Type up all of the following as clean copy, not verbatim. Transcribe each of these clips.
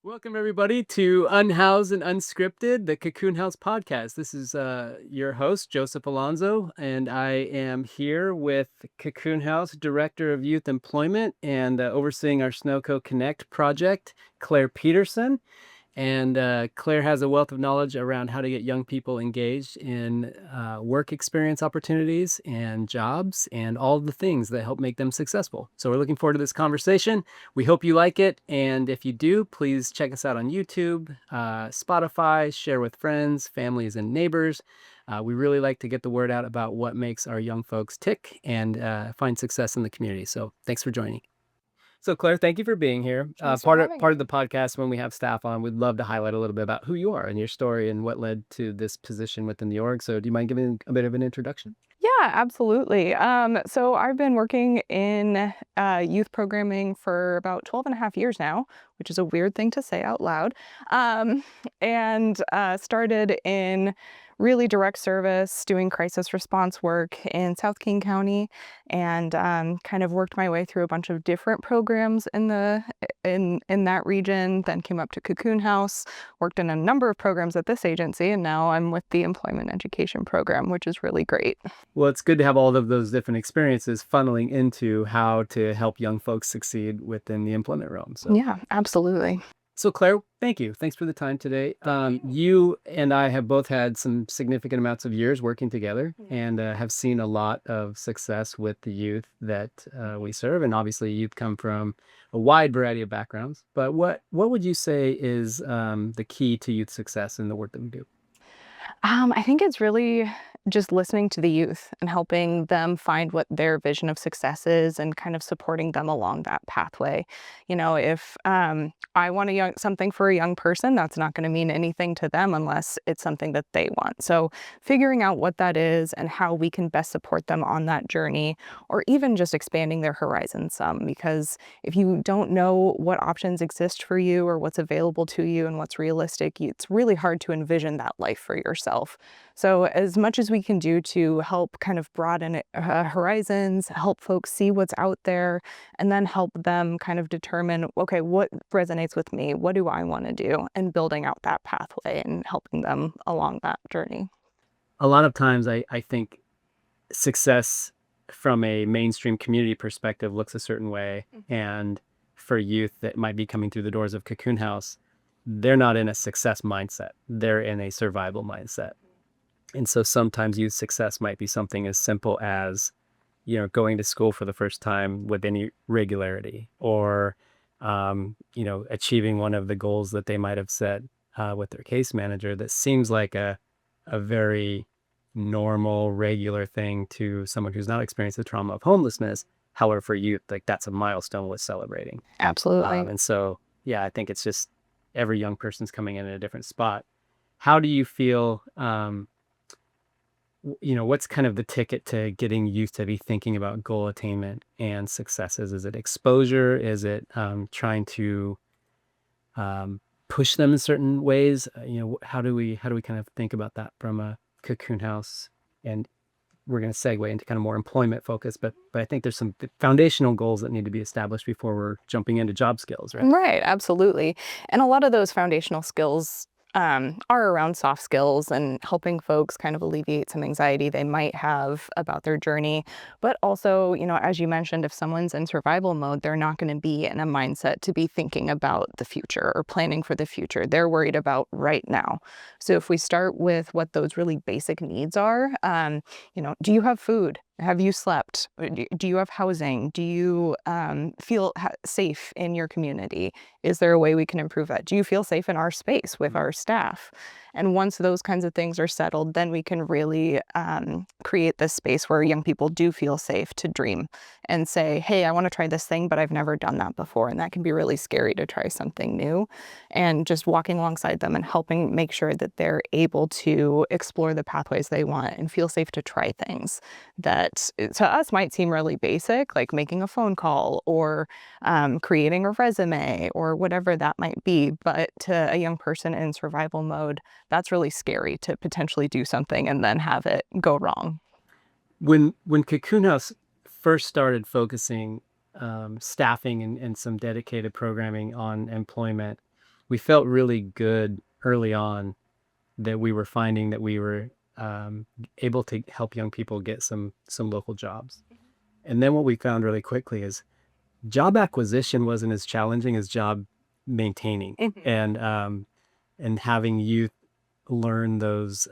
Welcome, everybody, to Unhoused and Unscripted, the Cocoon House podcast. This is your host, Joseph Alonso, and I am here with Cocoon House Director of Youth Employment and overseeing our SnoCo Connect project, Claire Petersen. And Claire has a wealth of knowledge around how to get young people engaged in work experience opportunities and jobs and all the things that help make them successful. So we're looking forward to this conversation. We hope you like it. And if you do, please check us out on YouTube, Spotify, share with friends, families, and neighbors. We really like to get the word out about what makes our young folks tick and find success in the community. So thanks for joining. So Claire, thank you for being here. Thanks for having Part me. of the podcast, when we have staff on, we'd love to highlight a little bit about who you are and your story and what led to this position within the org. So do you mind giving a bit of an introduction? Yeah, absolutely. So I've been working in youth programming for about 12 and a half years now, which is a weird thing to say out loud. And started in really direct service, doing crisis response work in South King County, and kind of worked my way through a bunch of different programs in that region. Then came up to Cocoon House, worked in a number of programs at this agency, and now I'm with the Employment Education Program, which is really great. Well, it's good to have all of those different experiences funneling into how to help young folks succeed within the employment realm. Yeah, absolutely. So Claire, thank you. Thanks for the time today. You and I have both had some significant amounts of years working together and have seen a lot of success with the youth that we serve. And obviously you've come from a wide variety of backgrounds. But what would you say is the key to youth success in the work that we do? I think it's really just listening to the youth and helping them find what their vision of success is and kind of supporting them along that pathway. If I want something for a young person, that's not going to mean anything to them unless it's something that they want. So figuring out what that is and how we can best support them on that journey, or even just expanding their horizons some, because if you don't know what options exist for you or what's available to you and what's realistic, it's really hard to envision that life for yourself. So as much as we can do to help kind of broaden horizons, help folks see what's out there, and then help them kind of determine, okay, what resonates with me? What do I want to do? And building out that pathway and helping them along that journey. A lot of times I think success from a mainstream community perspective looks a certain way. And for youth that might be coming through the doors of Cocoon House, they're not in a success mindset. They're in a survival mindset. And so sometimes youth success might be something as simple as, going to school for the first time with any regularity, or, achieving one of the goals that they might have set with their case manager that seems like a very normal, regular thing to someone who's not experienced the trauma of homelessness. However, for youth, like that's a milestone worth celebrating. Absolutely. And so, yeah, I think it's just every young person's coming in a different spot. How do you feel, what's kind of the ticket to getting youth to be thinking about goal attainment and successes? Is it exposure? Is it trying to push them in certain ways? How do we kind of think about that from a Cocoon House? And we're going to segue into kind of more employment focus, but I think there's some foundational goals that need to be established before we're jumping into job skills, right? Right, absolutely. And a lot of those foundational skills are around soft skills and helping folks kind of alleviate some anxiety they might have about their journey. But also, as you mentioned, if someone's in survival mode, they're not going to be in a mindset to be thinking about the future or planning for the future. They're worried about right now. So if we start with what those really basic needs are, do you have food? Have you slept? Do you have housing? Do you feel safe in your community? Is there a way we can improve that? Do you feel safe in our space with our staff? And once those kinds of things are settled, then we can really create this space where young people do feel safe to dream and say, hey, I want to try this thing, but I've never done that before. And that can be really scary to try something new. And just walking alongside them and helping make sure that they're able to explore the pathways they want and feel safe to try things that to us might seem really basic, like making a phone call or creating a resume or whatever that might be. But to a young person in survival mode, that's really scary to potentially do something and then have it go wrong. When Cocoon House first started focusing staffing and some dedicated programming on employment, we felt really good early on that we were finding that we were able to help young people get some local jobs. And then what we found really quickly is job acquisition wasn't as challenging as job maintaining, and having youth learn those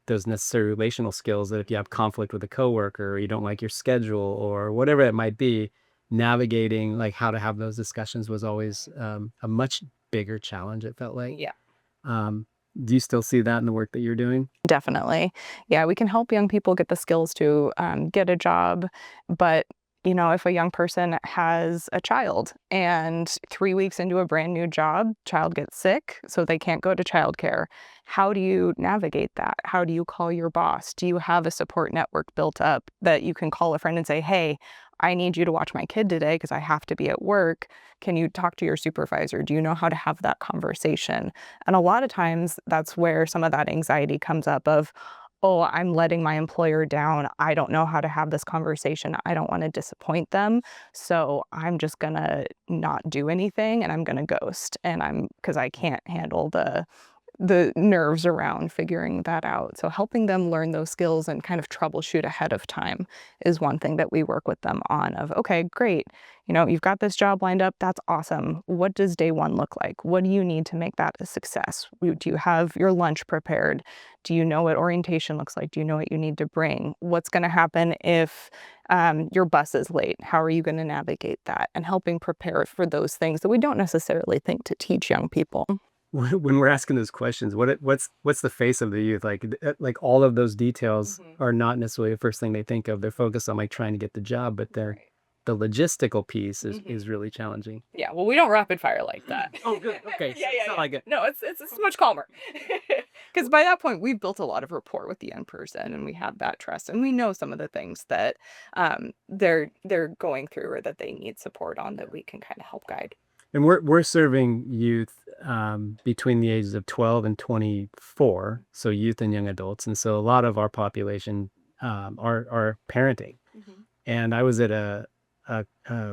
necessary relational skills that if you have conflict with a coworker or you don't like your schedule or whatever it might be, navigating like how to have those discussions was always a much bigger challenge, it felt like. Yeah. Um, do you still see that in the work that you're doing? Definitely. Yeah, we can help young people get the skills to get a job. But, if a young person has a child and 3 weeks into a brand new job, child gets sick, so they can't go to childcare, how do you navigate that? How do you call your boss? Do you have a support network built up that you can call a friend and say, hey, I need you to watch my kid today because I have to be at work. Can you talk to your supervisor? Do you know how to have that conversation? And a lot of times that's where some of that anxiety comes up of, oh, I'm letting my employer down. I don't know how to have this conversation. I don't want to disappoint them. So I'm just going to not do anything and I'm going to ghost. And because I can't handle the nerves around figuring that out. So helping them learn those skills and kind of troubleshoot ahead of time is one thing that we work with them on of, okay, great. You've got this job lined up. That's awesome. What does day one look like? What do you need to make that a success? Do you have your lunch prepared? Do you know what orientation looks like? Do you know what you need to bring? What's going to happen if your bus is late? How are you going to navigate that? And helping prepare for those things that we don't necessarily think to teach young people. When we're asking those questions, what's the face of the youth? Like all of those details are not necessarily the first thing they think of. They're focused on like trying to get the job, but Right. the logistical piece is really challenging. Yeah, well, we don't rapid fire like that. Oh, good. Okay. Yeah, It's not like it. No, it's much calmer. Because by that point, we've built a lot of rapport with the young person, and we have that trust, and we know some of the things that they're going through or that they need support on that we can kind of help guide. And we're serving youth between the ages of 12 and 24, so youth and young adults. And so a lot of our population are parenting. And I was at a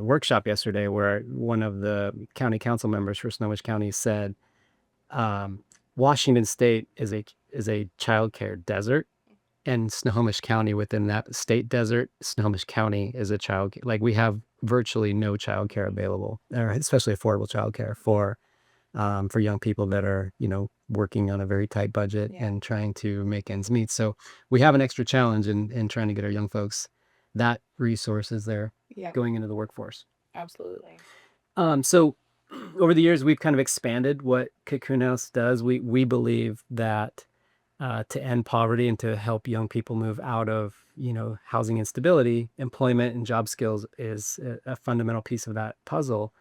workshop yesterday where one of the county council members for Snohomish County said Washington State is a childcare desert, and Snohomish County within that state desert, Snohomish County is a child, like we have virtually no childcare available, or especially affordable childcare for young people that are, working on a very tight budget and trying to make ends meet. So we have an extra challenge in trying to get our young folks that resources there going into the workforce. Absolutely. So over the years, we've kind of expanded what Cocoon House does. We believe that to end poverty and to help young people move out of, housing instability, employment and job skills is a fundamental piece of that puzzle.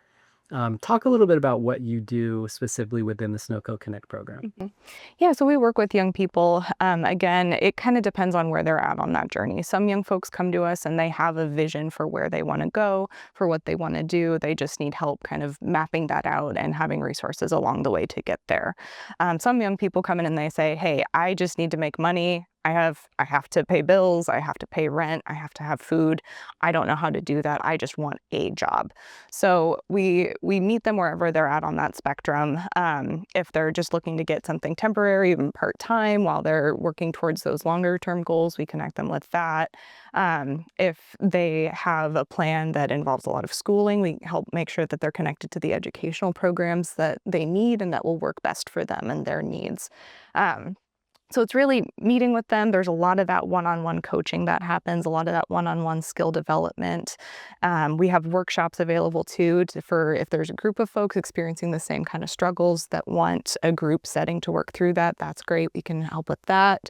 Talk a little bit about what you do specifically within the SnoCo Connect program. Yeah, so we work with young people. Again, it kind of depends on where they're at on that journey. Some young folks come to us and they have a vision for where they want to go, for what they want to do. They just need help kind of mapping that out and having resources along the way to get there. Some young people come in and they say, hey, I just need to make money. I have to pay bills, I have to pay rent, I have to have food. I don't know how to do that. I just want a job. So we meet them wherever they're at on that spectrum. If they're just looking to get something temporary, even part-time, while they're working towards those longer term goals, we connect them with that. If they have a plan that involves a lot of schooling, we help make sure that they're connected to the educational programs that they need and that will work best for them and their needs. So it's really meeting with them. There's a lot of that one-on-one coaching that happens, a lot of that one-on-one skill development. We have workshops available too for if there's a group of folks experiencing the same kind of struggles that want a group setting to work through that. That's great. We can help with that.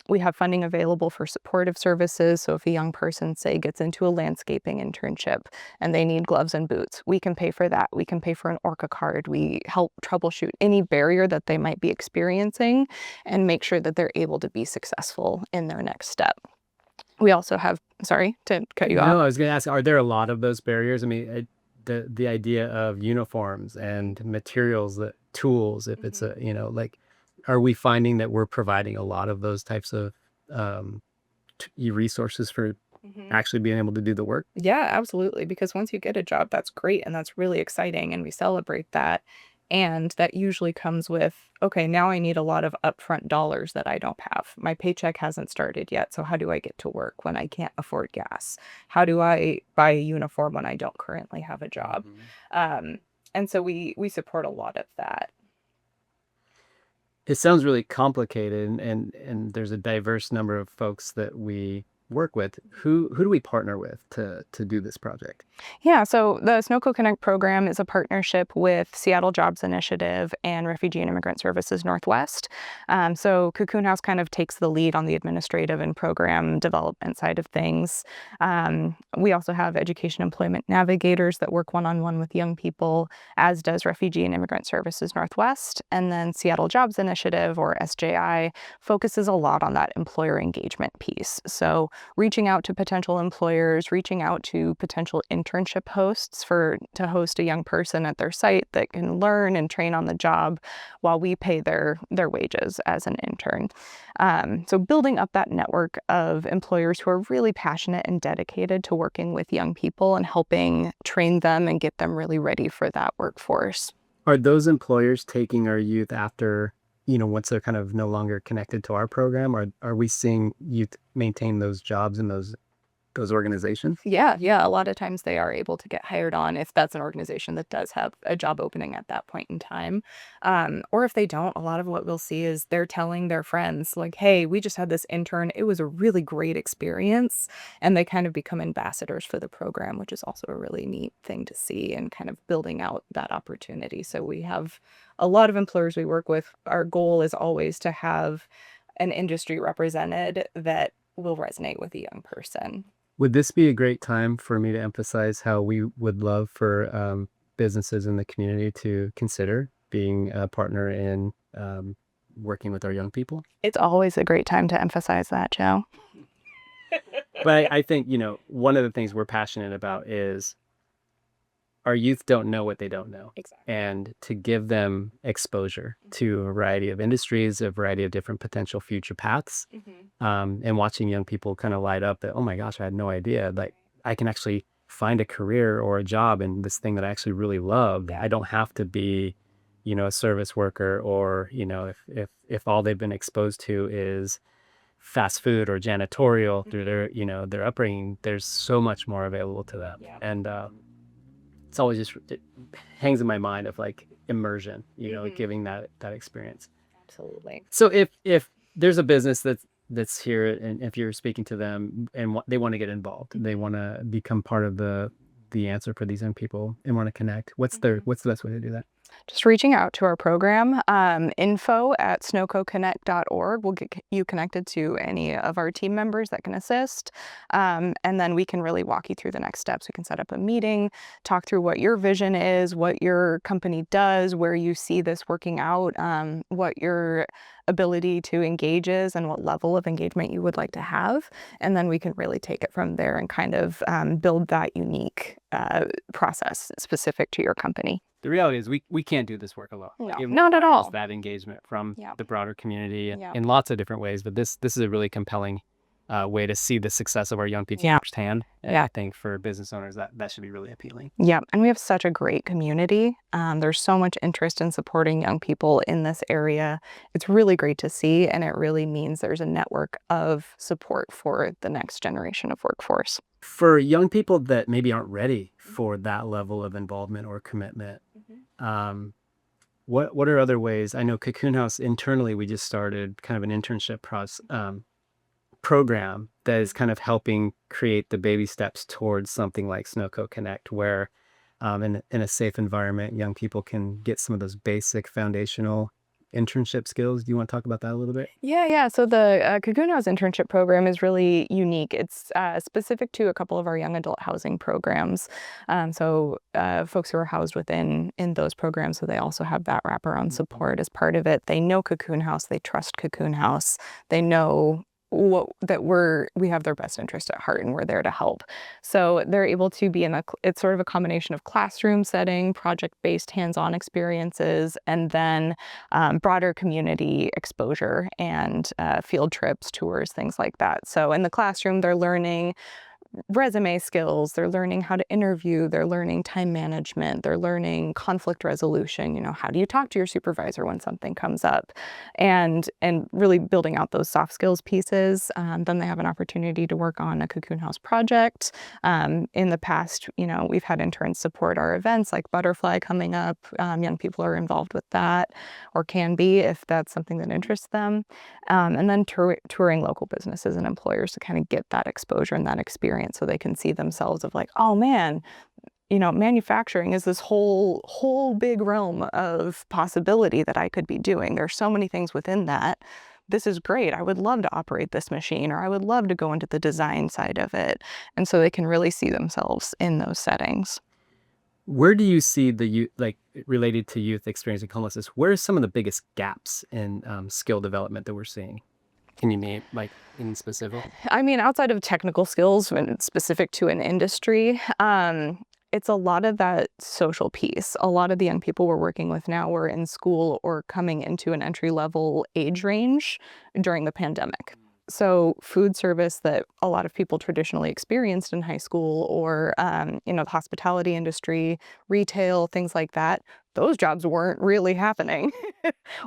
We have funding available for supportive services. So if a young person, say, gets into a landscaping internship and they need gloves and boots, we can pay for that. We can pay for an ORCA card. We help troubleshoot any barrier that they might be experiencing and make sure that they're able to be successful in their next step. We also have, sorry to cut you off. No, I was going to ask, are there a lot of those barriers? I mean, the idea of uniforms and materials, tools, if it's are we finding that we're providing a lot of those types of resources for actually being able to do the work? Yeah, absolutely. Because once you get a job, that's great and that's really exciting and we celebrate that. And that usually comes with, okay, now I need a lot of upfront dollars that I don't have. My paycheck hasn't started yet. So how do I get to work when I can't afford gas? How do I buy a uniform when I don't currently have a job? Um, and so we support a lot of that. It sounds really complicated, and there's a diverse number of folks that we work with. Who do we partner with to do this project? Yeah, so the SnoCo Connect program is a partnership with Seattle Jobs Initiative and Refugee and Immigrant Services Northwest. So Cocoon House kind of takes the lead on the administrative and program development side of things. We also have education employment navigators that work one-on-one with young people, as does Refugee and Immigrant Services Northwest. And then Seattle Jobs Initiative, or SJI, focuses a lot on that employer engagement piece. So reaching out to potential employers, reaching out to potential internship hosts to host a young person at their site that can learn and train on the job while we pay their wages as an intern. So building up that network of employers who are really passionate and dedicated to working with young people and helping train them and get them really ready for that workforce. Are those employers taking our youth after, once they're kind of no longer connected to our program? Or are we seeing youth maintain those jobs in those organizations? Yeah, yeah. A lot of times they are able to get hired on if that's an organization that does have a job opening at that point in time. Or if they don't, a lot of what we'll see is they're telling their friends, like, hey, we just had this intern. It was a really great experience. And they kind of become ambassadors for the program, which is also a really neat thing to see and kind of building out that opportunity. So we have a lot of employers we work with. Our goal is always to have an industry represented that will resonate with a young person. Would this be a great time for me to emphasize how we would love for businesses in the community to consider being a partner in working with our young people? It's always a great time to emphasize that, Joe. But I think, one of the things we're passionate about is our youth don't know what they don't know. Exactly. And to give them exposure to a variety of industries, a variety of different potential future paths, and watching young people kind of light up that, oh my gosh, I had no idea. Like, I can actually find a career or a job in this thing that I actually really love. I don't have to be, a service worker, or, if all they've been exposed to is fast food or janitorial through their upbringing, there's so much more available to them. Yeah. And it's always it hangs in my mind of like immersion, giving that experience. Absolutely. So if there's a business that's here, and if you're speaking to them and they want to get involved, they want to become part of the answer for these young people and want to connect, what's the best way to do that? Just reaching out to our program, info@snococonnect.org will get you connected to any of our team members that can assist. And then we can really walk you through the next steps. We can set up a meeting, talk through what your vision is, what your company does, where you see this working out, what your ability to engage is, and what level of engagement you would like to have. And then we can really take it from there and kind of build that unique process specific to your company. The reality is we can't do this work alone. No, It not at all. requires that engagement from Yeah. the broader community Yeah. in lots of different ways. But this is a really compelling way to see the success of our young people Yeah. firsthand. And Yeah. I think for business owners, that should be really appealing. Yeah, and we have such a great community. There's so much interest in supporting young people in this area. It's really great to see, and it really means there's a network of support for the next generation of workforce. For young people that maybe aren't ready for that level of involvement or commitment, what are other ways? I know Cocoon House internally, we just started kind of an internship program that is kind of helping create the baby steps towards something like SnoCo Connect, where in a safe environment, young people can get some of those basic foundational internship skills. Do you want to talk about that a little bit? Yeah. So the Cocoon House internship program is really unique. It's specific to a couple of our young adult housing programs. So folks who are housed in those programs, so they also have that wraparound support as part of it. They know Cocoon House. They trust Cocoon House. They know we have their best interest at heart, and we're there to help. So they're able to be it's sort of a combination of classroom setting, project-based hands-on experiences, and then broader community exposure and field trips, tours, things like that. So in the classroom, they're learning resume skills, they're learning how to interview, they're learning time management, they're learning conflict resolution. How do you talk to your supervisor when something comes up, and really building out those soft skills pieces. Then they have an opportunity to work on a Cocoon House project. In the past, we've had interns support our events like Butterfly coming up. Young people are involved with that, or can be if that's something that interests them. And then touring local businesses and employers to kind of get that exposure and that experience so they can see themselves of like, oh man, manufacturing is this whole big realm of possibility that I could be doing. There's so many things within that. This is great. I would love to operate this machine, or I would love to go into the design side of it. And so they can really see themselves in those settings. Where do you see the youth, like related to youth experiencing homelessness? Where are some of the biggest gaps in skill development that we're seeing? Can you name like in specific? I mean, outside of technical skills and specific to an industry, it's a lot of that social piece. A lot of the young people we're working with now were in school or coming into an entry-level age range during the pandemic. So food service that a lot of people traditionally experienced in high school, or the hospitality industry, retail, things like that, those jobs weren't really happening.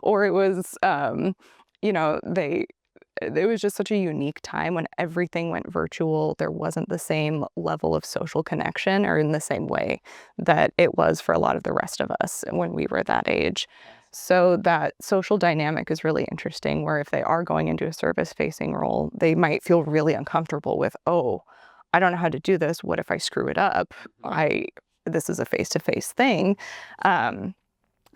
Or it was, they it was just such a unique time when everything went virtual. There wasn't the same level of social connection, or in the same way that it was for a lot of the rest of us when we were that age. So that social dynamic is really interesting, where if they are going into a service-facing role, they might feel really uncomfortable with, oh, I don't know how to do this. What if I screw it up? This is a face-to-face thing.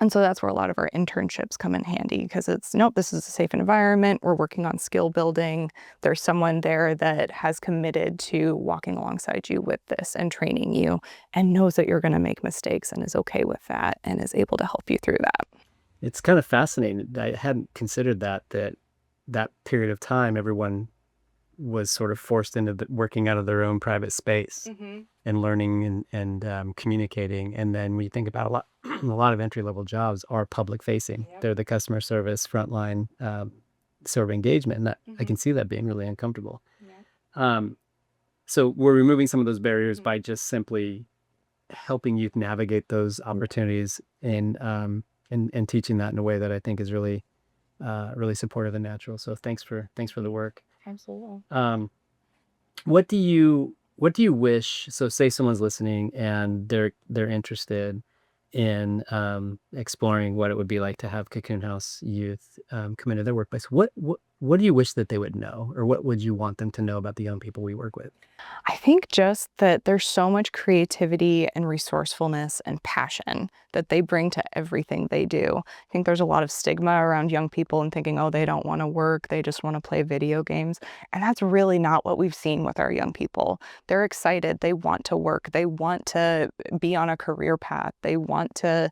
And so that's where a lot of our internships come in handy, because it's, nope, this is a safe environment. We're working on skill building. There's someone there that has committed to walking alongside you with this and training you, and knows that you're going to make mistakes and is okay with that and is able to help you through that. It's kind of fascinating. I hadn't considered that period of time, everyone was sort of forced into working out of their own private space and learning and communicating. And then when you think about a lot of entry-level jobs are public facing. Yep. They're the customer service frontline sort of engagement. And that I can see that being really uncomfortable. Yeah. So we're removing some of those barriers by just simply helping youth navigate those opportunities and teaching that in a way that I think is really supportive and natural. So thanks for the work. Absolutely. What do you wish? So say someone's listening and they're interested in exploring what it would be like to have Cocoon House youth come into their workplace. What do you wish that they would know, or what would you want them to know about the young people we work with? I think just that there's so much creativity and resourcefulness and passion that they bring to everything they do. I think there's a lot of stigma around young people and thinking, oh, they don't want to work, they just want to play video games. And that's really not what we've seen with our young people. They're excited, they want to work, they want to be on a career path, they want to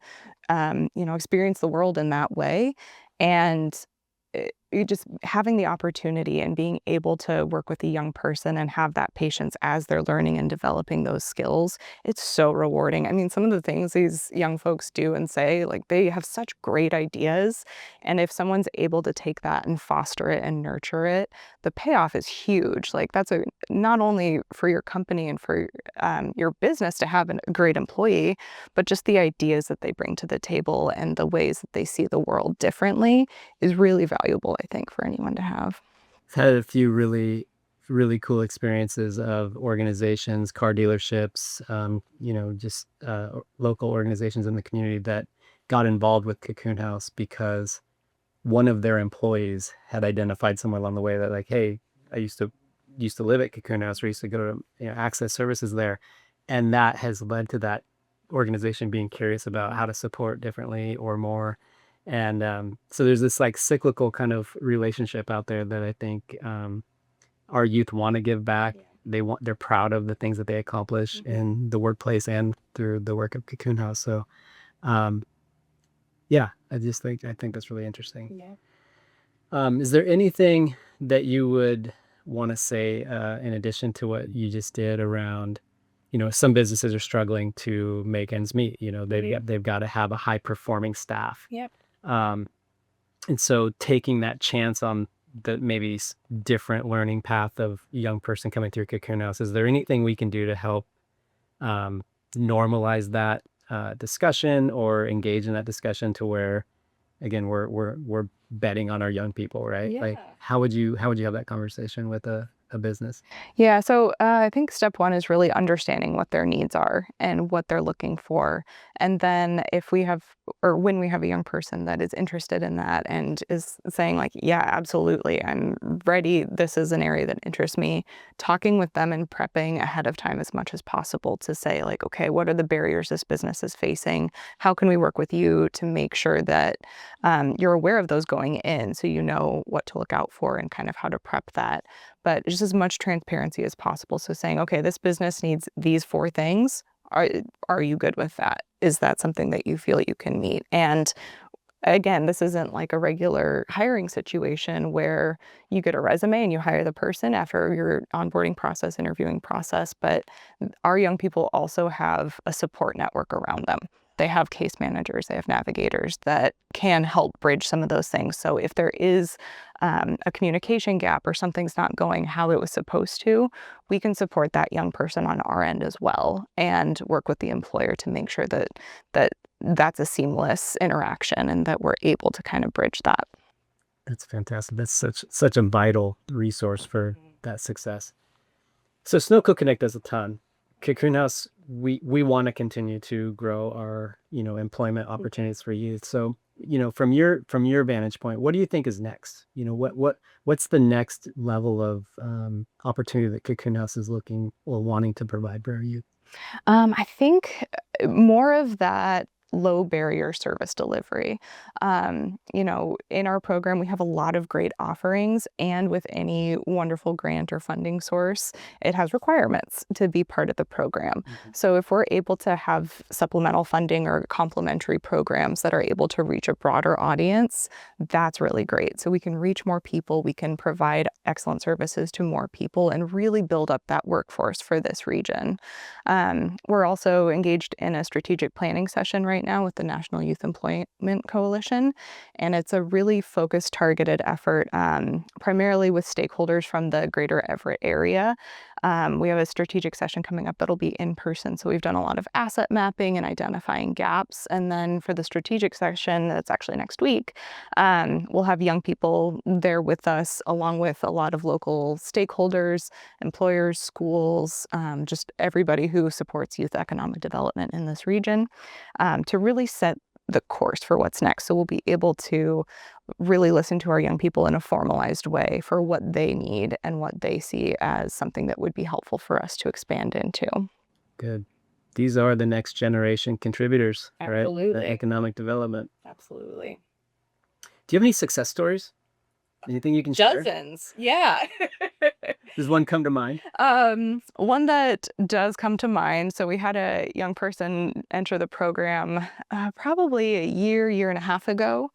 experience the world in that way. And you just having the opportunity and being able to work with a young person and have that patience as they're learning and developing those skills, it's so rewarding. I mean, some of the things these young folks do and say, like, they have such great ideas. And if someone's able to take that and foster it and nurture it, the payoff is huge. Like, that's not only for your company and for your business to have a great employee, but just the ideas that they bring to the table and the ways that they see the world differently is really valuable, I think, for anyone to have. I've had a few really, really cool experiences of organizations, car dealerships, just local organizations in the community that got involved with Cocoon House because one of their employees had identified somewhere along the way that, like, hey, I used to live at Cocoon House, or used to go to access services there, and that has led to that organization being curious about how to support differently or more. And so there's this like cyclical kind of relationship out there that I think our youth want to give back. Yeah. They're proud of the things that they accomplish in the workplace and through the work of Cocoon House. So yeah, I think that's really interesting. Yeah. Is there anything that you would want to say in addition to what you just did around, some businesses are struggling to make ends meet. They've got to have a high performing staff. Yep. And so taking that chance on the maybe different learning path of a young person coming through Cocoon House, is there anything we can do to help normalize that discussion or engage in that discussion to where, again, we're betting on our young people, right? Yeah. Like, how would you have that conversation with a business? Yeah, so I think step one is really understanding what their needs are and what they're looking for. And then if we have, or when we have a young person that is interested in that and is saying, like, yeah, absolutely, I'm ready, this is an area that interests me, talking with them and prepping ahead of time as much as possible to say, like, okay, what are the barriers this business is facing? How can we work with you to make sure that you're aware of those going in so you know what to look out for and kind of how to prep that, but just as much transparency as possible. So saying, okay, this business needs these 4 things. Are you good with that? Is that something that you feel you can meet? And again, this isn't like a regular hiring situation where you get a resume and you hire the person after your onboarding process, interviewing process, but our young people also have a support network around them. They have case managers, they have navigators that can help bridge some of those things. So if there is a communication gap or something's not going how it was supposed to, we can support that young person on our end as well and work with the employer to make sure that that's a seamless interaction and that we're able to kind of bridge that. That's fantastic. That's such a vital resource for that success. So SnoCo Connect does a ton. Cocoon House, we want to continue to grow our, employment opportunities for youth. So, from your vantage point, what do you think is next? What's the next level of opportunity that Cocoon House is looking or wanting to provide for our youth? I think more of that low barrier service delivery. In our program, we have a lot of great offerings, and with any wonderful grant or funding source, it has requirements to be part of the program. So if we're able to have supplemental funding or complementary programs that are able to reach a broader audience, that's really great. So we can reach more people, we can provide excellent services to more people, and really build up that workforce for this region. We're also engaged in a strategic planning session right now with the National Youth Employment Coalition, and it's a really focused, targeted effort, primarily with stakeholders from the greater Everett area. We have a strategic session coming up that'll be in person, so we've done a lot of asset mapping and identifying gaps, and then for the strategic session that's actually next week, we'll have young people there with us along with a lot of local stakeholders, employers, schools, just everybody who supports youth economic development in this region, to really set the course for what's next. So we'll be able to really listen to our young people in a formalized way for what they need and what they see as something that would be helpful for us to expand into. Good. These are the next generation contributors, right? Absolutely. The economic development. Absolutely. Do you have any success stories? Anything you can share? Dozens. Yeah. Does one come to mind? One that does come to mind. So we had a young person enter the program probably a year and a half ago.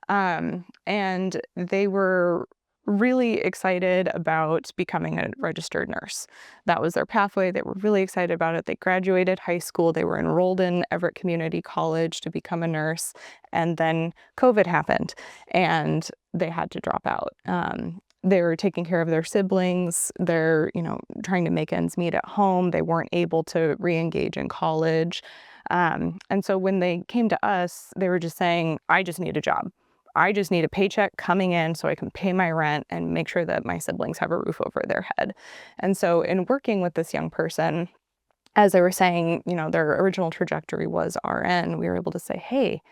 And they were really excited about becoming a registered nurse. That was their pathway. They were really excited about it. They graduated high school. They were enrolled in Everett Community College to become a nurse. And then COVID happened and they had to drop out. They were taking care of their siblings. They're, trying to make ends meet at home. They weren't able to re-engage in college. And so when they came to us, they were just saying, I just need a job. I just need a paycheck coming in so I can pay my rent and make sure that my siblings have a roof over their head. And so in working with this young person, as they were saying, their original trajectory was RN, we were able to say, hey,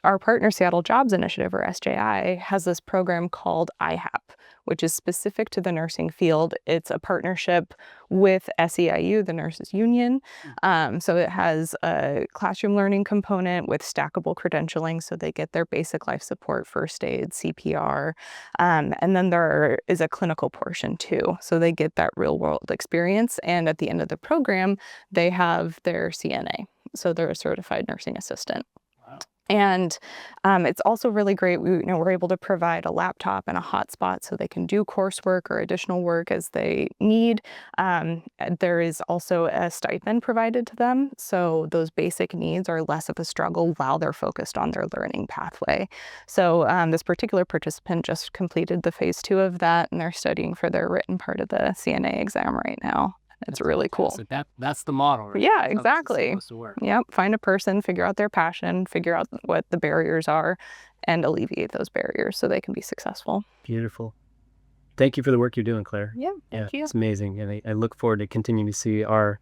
our partner Seattle Jobs Initiative, or SJI, has this program called IHAP, which is specific to the nursing field. It's a partnership with SEIU, the nurses union. So it has a classroom learning component with stackable credentialing, so they get their basic life support, first aid, CPR. And then there is a clinical portion too. So they get that real world experience. And at the end of the program, they have their CNA. So they're a certified nursing assistant. And it's also really great. We're able to provide a laptop and a hotspot so they can do coursework or additional work as they need. There is also a stipend provided to them, so those basic needs are less of a struggle while they're focused on their learning pathway. So this particular participant just completed the phase 2 of that, and they're studying for their written part of the CNA exam right now. It's really cool. So that's the model, right? Yeah, That's how this is exactly. supposed to work. Yep. Find a person, figure out their passion, figure out what the barriers are, and alleviate those barriers so they can be successful. Beautiful. Thank you for the work you're doing, Claire. Yeah, thank you. It's amazing. And I look forward to continuing to see our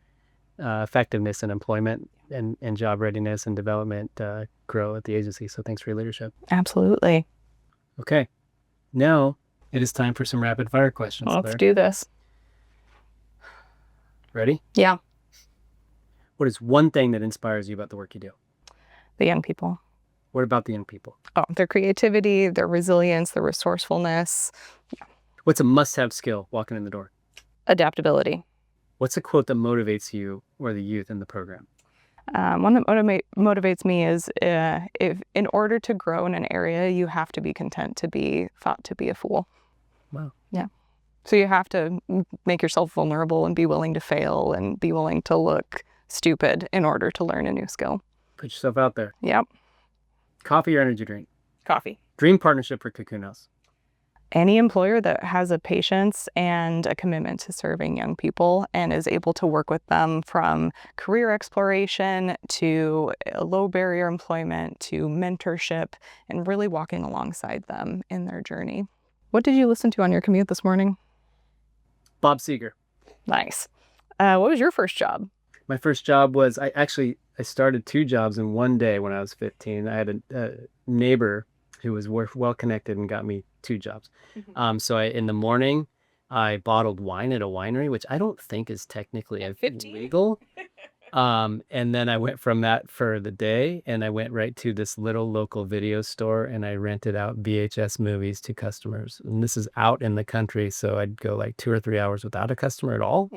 effectiveness in employment and job readiness and development grow at the agency. So thanks for your leadership. Absolutely. Okay. Now it is time for some rapid fire questions. Let's Claire. do this. Ready? Yeah. What is one thing that inspires you about the work you do? The young people. What about the young people? Oh, their creativity, their resilience, their resourcefulness. What's a must-have skill walking in the door? Adaptability. What's a quote that motivates you or the youth in the program? One that motivates me is if in order to grow in an area, you have to be content to be thought to be a fool. Wow. Yeah. So you have to make yourself vulnerable and be willing to fail and be willing to look stupid in order to learn a new skill. Put yourself out there. Yep. Coffee or energy drink? Coffee. Dream partnership for Cocoon House? Any employer that has a patience and a commitment to serving young people and is able to work with them from career exploration to low barrier employment to mentorship and really walking alongside them in their journey. What did you listen to on your commute this morning? Bob Seger. Nice. What was your first job? My first job was, I started 2 jobs in one day when I was 15. I had a neighbor who was well connected and got me 2 jobs. So in the morning, I bottled wine at a winery, which I don't think is technically illegal. And then I went from that for the day, and I went right to this little local video store, and I rented out VHS movies to customers. And this is out in the country, so I'd go like 2 or 3 hours without a customer at all.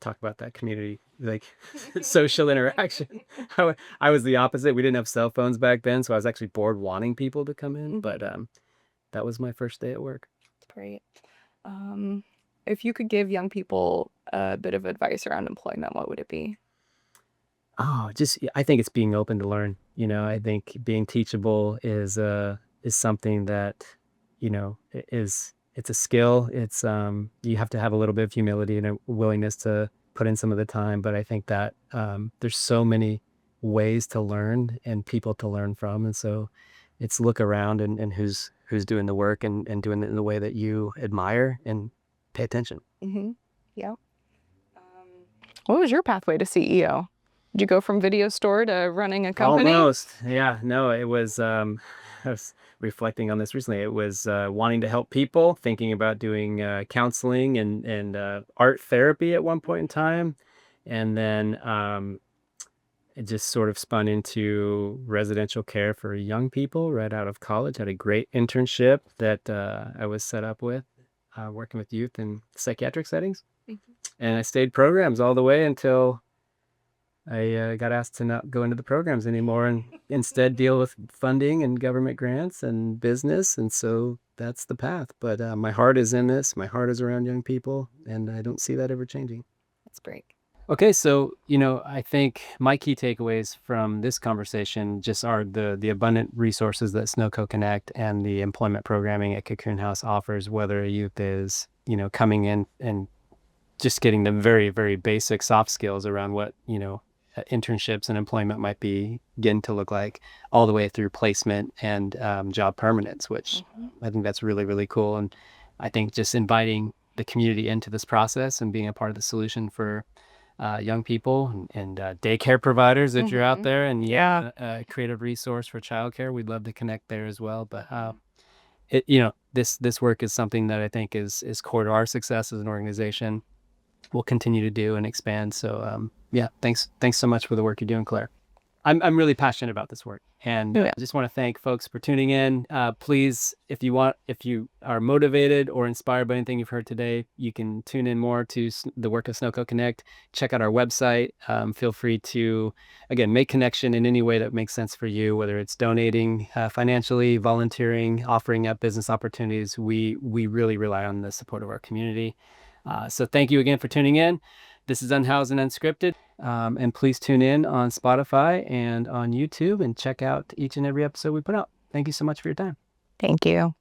Talk about that community, like social interaction. I was the opposite. We didn't have cell phones back then, so I was actually bored wanting people to come in. But that was my first day at work. Great. If you could give young people a bit of advice around employment, what would it be? Oh, I think it's being open to learn. I think being teachable is something that, it's a skill. It's you have to have a little bit of humility and a willingness to put in some of the time. But I think that there's so many ways to learn and people to learn from, and so it's look around and who's doing the work and doing it in the way that you admire and pay attention. Yeah. What was your pathway to CEO? Did you go from video store to running a company? Almost. Yeah. No, it was. I was reflecting on this recently. It was wanting to help people, thinking about doing counseling and art therapy at one point in time, and then it just sort of spun into residential care for young people right out of college. Had a great internship that I was set up with, working with youth in psychiatric settings. And I stayed programs all the way until I got asked to not go into the programs anymore and instead deal with funding and government grants and business. And so that's the path. But my heart is in this. My heart is around young people, and I don't see that ever changing. That's great. Okay, so, I think my key takeaways from this conversation just are the abundant resources that SnoCo Connect and the employment programming at Cocoon House offers, whether a youth is, coming in and just getting the very, very basic soft skills around what, internships and employment might be getting to look like, all the way through placement and job permanence, which I think that's really, really cool. And I think just inviting the community into this process and being a part of the solution for young people and daycare providers, if you're out there, and a creative resource for childcare, we'd love to connect there as well. But this work is something that I think is core to our success as an organization. We'll continue to do and expand. So thanks so much for the work you're doing, Claire. I'm really passionate about this work, and Yeah. I just want to thank folks for tuning in. Please, if you are motivated or inspired by anything you've heard today, you can tune in more to the work of SnoCo Connect. Check out our website. Feel free to, again, make connection in any way that makes sense for you, whether it's donating financially, volunteering, offering up business opportunities. We really rely on the support of our community. So thank you again for tuning in. This is Unhoused and Unscripted. And please tune in on Spotify and on YouTube and check out each and every episode we put out. Thank you so much for your time. Thank you.